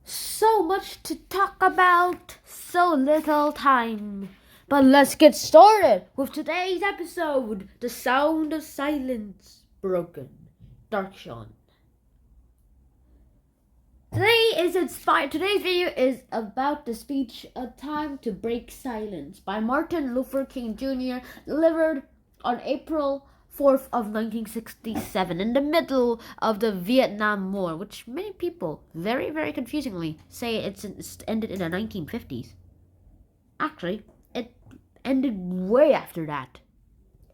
So much to talk about, so little time. But let's get started with today's episode. The sound of silence broken. Dark Sean. Today's video is about the speech "A Time to Break Silence" by Martin Luther King Jr. delivered on April 4th of 1967 in the middle of the Vietnam War, which many people, very, very confusingly, say it's ended in the 1950s. Actually, it ended way after that.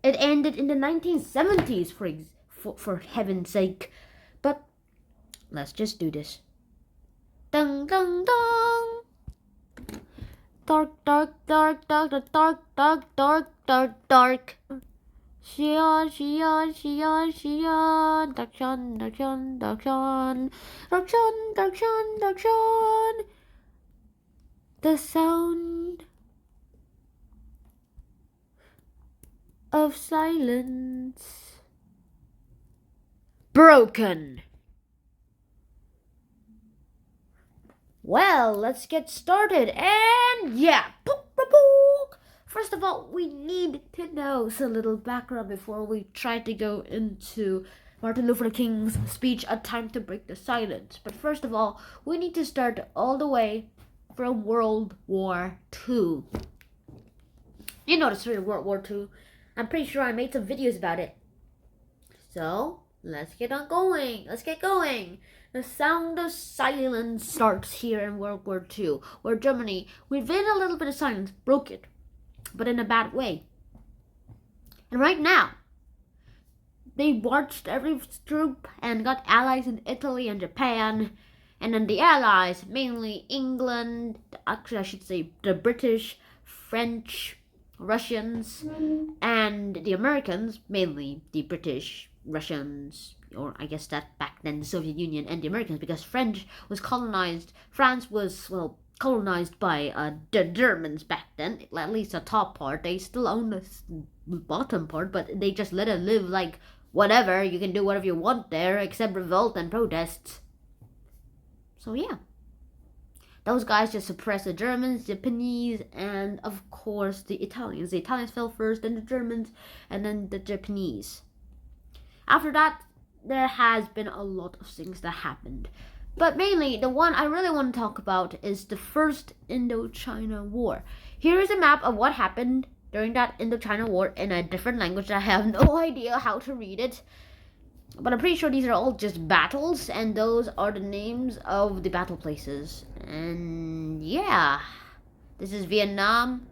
It ended in the 1970s, for heaven's sake. But let's just do this. Dun dun dun. Dark, dark, dark, dark, dark, dark, dark, dark, dark. Xian, Xian, Xian, Xian. Dark Sean, Dark Sean, Dark Sean. Dark Sean, Dark Sean, Dark Sean. The sound of silence broken. Well, let's get started. And yeah, first of all, we need to know some little background before we try to go into Martin Luther King's speech, "A Time to Break the Silence." But first of all, we need to start all the way from World War II. You know the story of World War II. I'm pretty sure I made some videos about it. So, let's get going. The sound of silence starts here in World War II, where Germany, within a little bit of silence, broke it, but in a bad way. And right now, they marched every troop and got allies in Italy and Japan, and then the allies, mainly England, actually I should say the British, French, Russians, and the Americans, mainly the British, Russians, or I guess that back then the Soviet Union, and the Americans, because France was colonized by the Germans back then, at least the top part. They still own the bottom part, but they just let it live like whatever, you can do whatever you want there, except revolt and protests. So yeah. Those guys just suppressed the Germans, Japanese, and of course the Italians. The Italians fell first, then the Germans, and then the Japanese. After that, there has been a lot of things that happened. But mainly, the one I really want to talk about is the First Indochina War. Here is a map of what happened during that Indochina War in a different language. I have no idea how to read it. But I'm pretty sure these are all just battles, and those are the names of the battle places. And yeah, this is Vietnam.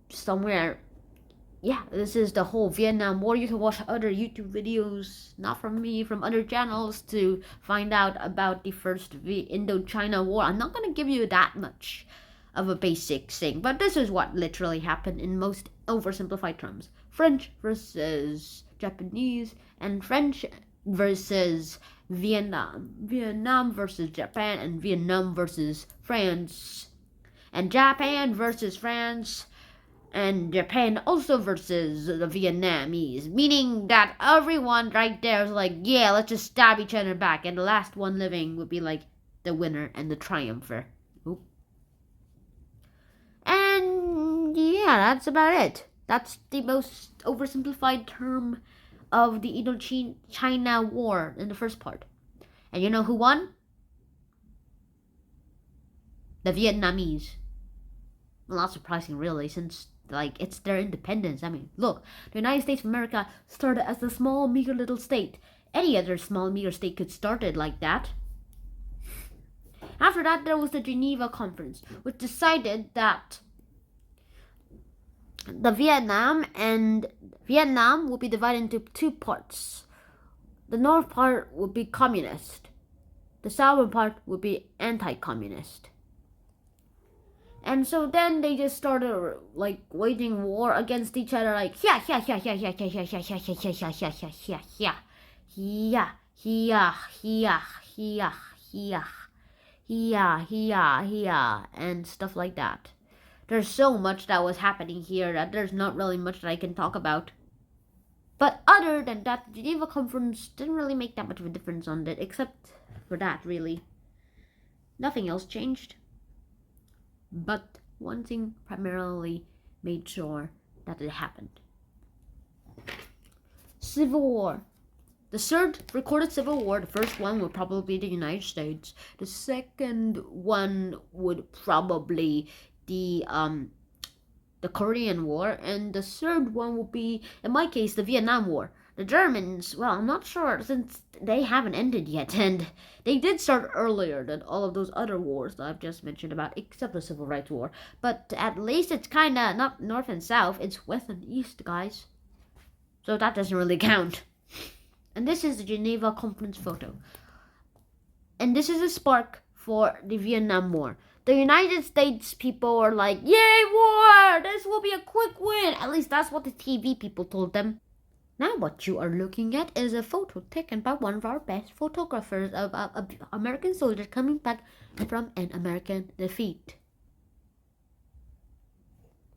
Somewhere. Yeah, this is the whole Vietnam War. You can watch other YouTube videos, not from me, from other channels, to find out about the first Indochina War. I'm not going to give you that much of a basic thing, but this is what literally happened in most oversimplified terms. French versus Japanese, and French versus Vietnam. Vietnam versus Japan, and Vietnam versus France. And Japan versus France, and Japan also versus the Vietnamese, meaning that everyone right there is like, yeah, let's just stab each other back, and the last one living would be like the winner and the triumpher. Oop. And yeah, that's about it. That's the most oversimplified term of the Indochina War in the first part. And you know who won? The Vietnamese. Well, not surprising really, since it's their independence. I mean, look, the United States of America started as a small, meager little state. Any other small, meager state could start it like that. After that, there was the Geneva Conference, which decided that the Vietnam would be divided into two parts. The north part would be communist. The southern part would be anti-communist. And so then they just started waging war against each other, and stuff like that. There's so much that was happening here that there's not really much that I can talk about. But other than that, the Geneva Conference didn't really make that much of a difference on it, except for that, really. Nothing else changed. But one thing primarily made sure that it happened. Civil War. The third recorded Civil War, the first one would probably be the United States. The second one would probably the Korean War, and the third one would be, in my case, the Vietnam War. The Germans, well, I'm not sure, since they haven't ended yet, and they did start earlier than all of those other wars that I've just mentioned about, except the Civil Rights War. But at least it's kinda not north and south, it's west and east, guys. So that doesn't really count. And this is the Geneva Conference photo. And this is a spark for the Vietnam War. The United States people are like, yay, war! This will be a quick win! At least that's what the TV people told them. Now what you are looking at is a photo taken by one of our best photographers of American soldiers coming back from an American defeat.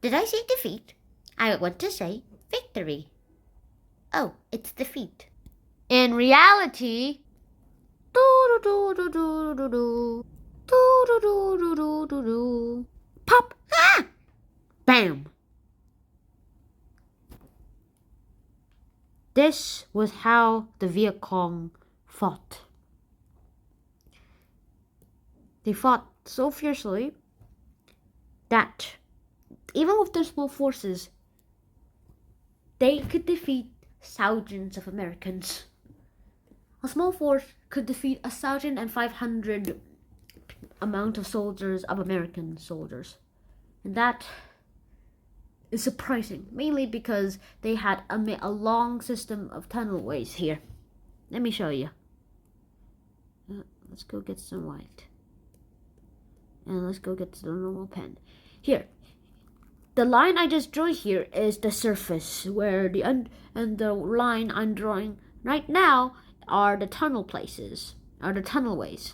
Did I say defeat? I want to say victory. Oh, it's defeat. In reality, pop, ah, bam. This was how the Viet Cong fought. They fought so fiercely that even with their small forces, they could defeat thousands of Americans. A small force could defeat 1,500 amount of soldiers, of American soldiers. And that is surprising, mainly because they had a long system of tunnelways here. Let me show you. Let's go get some white. And let's go get the normal pen. Here. The line I just drew here is the surface, where and the line I'm drawing right now are the tunnel places, are the tunnelways.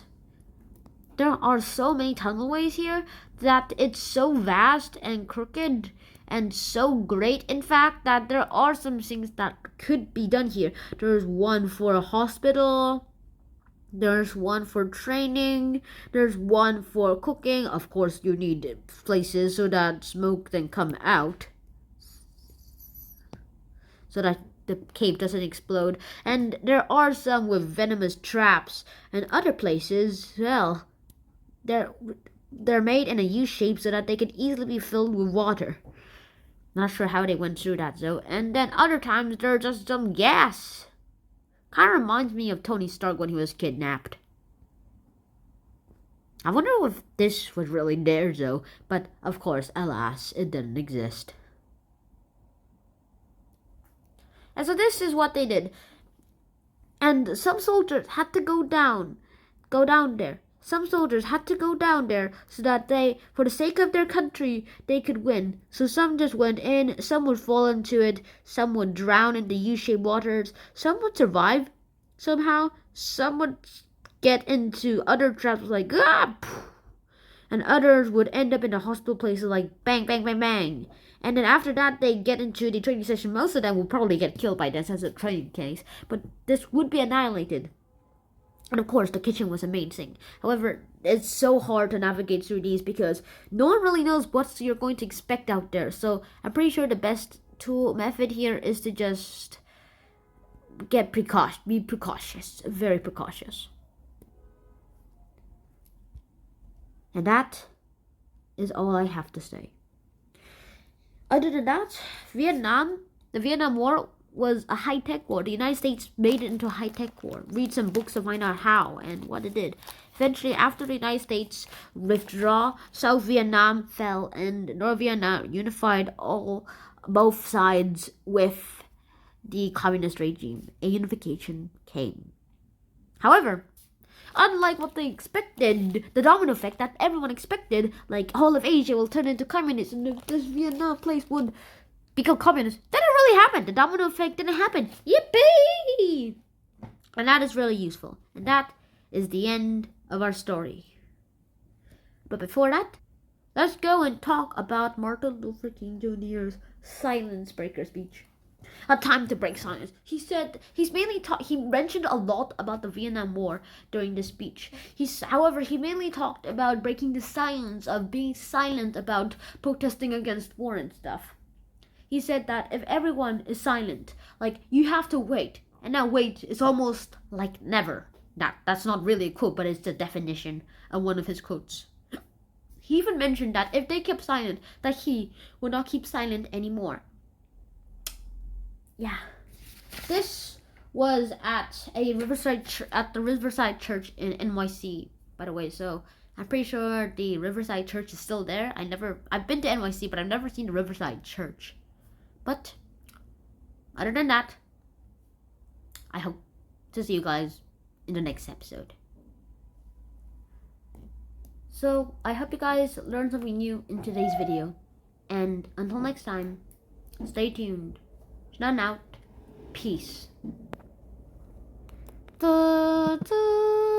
There are so many tunnelways here that it's so vast and crooked and so great, in fact, that there are some things that could be done here. There's one for a hospital, there's one for training, there's one for cooking. Of course, you need places so that smoke then come out, so that the cave doesn't explode. And there are some with venomous traps, and other places, well, they're made in a U shape so that they can easily be filled with water. Not sure how they went through that though. And then other times there's just some gas. Kind of reminds me of Tony Stark when he was kidnapped. I wonder if this was really there though, but of course, alas, it didn't exist. And so this is what they did. And some soldiers had to go down there. Some soldiers had to go down there so that they, for the sake of their country, they could win. So some just went in, some would fall into it, some would drown in the U-shaped waters, some would survive somehow, some would get into other traps like, and others would end up in the hospital places like bang, bang, bang, bang. And then after that, they get into the training session. Most of them will probably get killed by this as a training case, but this would be annihilated. And of course, the kitchen was amazing. However, it's so hard to navigate through these because no one really knows what you're going to expect out there. So I'm pretty sure the best method here is to just be precautious, very precautious. And that is all I have to say. Other than that, the Vietnam War was a high-tech war. The United States made it into a high-tech war. Read some books to find out how and what it did. Eventually, after the United States withdrew, South Vietnam fell and North Vietnam unified both sides with the communist regime. A unification came. However, unlike what they expected, the domino effect that everyone expected, like all of Asia will turn into communist and this Vietnam place would become communist, didn't really happen. The domino effect didn't happen. Yippee! And that is really useful. And that is the end of our story. But before that, let's go and talk about Martin Luther King Jr.'s silence breaker speech. A time to break silence. He said he mentioned a lot about the Vietnam War during the speech. However, he mainly talked about breaking the silence of being silent about protesting against war and stuff. He said that if everyone is silent, like you have to wait, and now wait is almost like never. That's not really a quote, but it's the definition of one of his quotes. He even mentioned that if they kept silent, that he would not keep silent anymore. Yeah, this was at the Riverside Church in NYC, by the way. So I'm pretty sure the Riverside Church is still there. I've been to NYC, but I've never seen the Riverside Church. But other than that, I hope to see you guys in the next episode. So I hope you guys learned something new in today's video. And until next time, stay tuned. None out. Peace. Da, da.